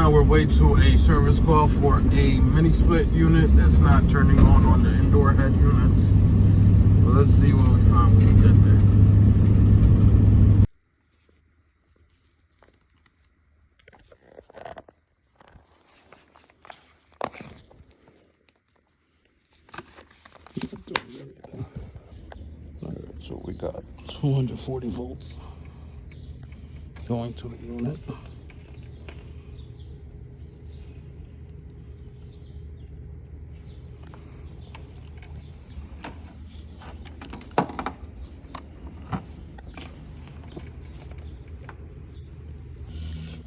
on our way to a service call for a mini split unit that's not turning on the indoor head units. But let's see what we find when we get there. Alright, so we got 240 volts going to the unit.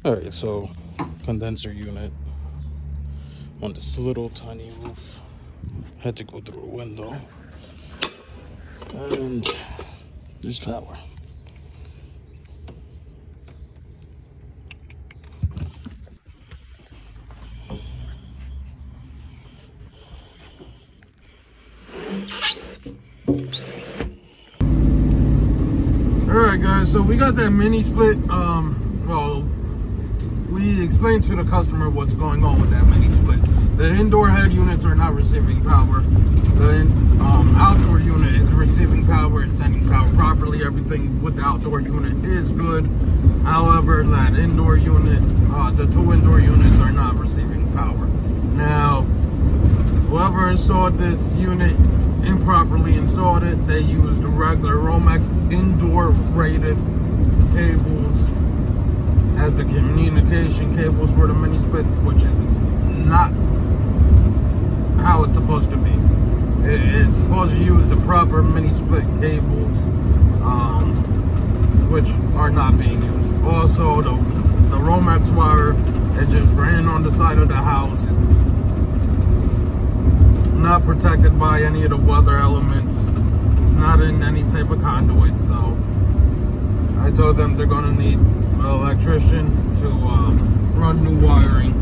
Alright, so condenser unit on this little tiny roof. Had to go through a window. And there's power. Alright guys, so we got that mini split. Well, we explained to the customer what's going on with that mini split. The indoor head units are not receiving power. The outdoor unit is receiving power, it's sending power properly. Everything with the outdoor unit is good. However, that indoor unit, the two indoor units are not receiving power. Now, whoever installed this unit improperly installed it. They used regular Romex indoor rated cables as the communication cables for the mini split, which is not how it's supposed to be. It's supposed to use the proper mini split cables, which are not being used. Also, the Romex wire, it just ran on the side of the house. It's not protected by any of the weather elements. It's not in any type of conduit, so I told them they're gonna need an electrician to run new wiring,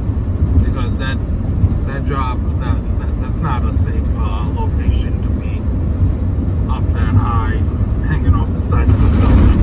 because that job, that's not a safe location to be up that high, hanging off the side of the building.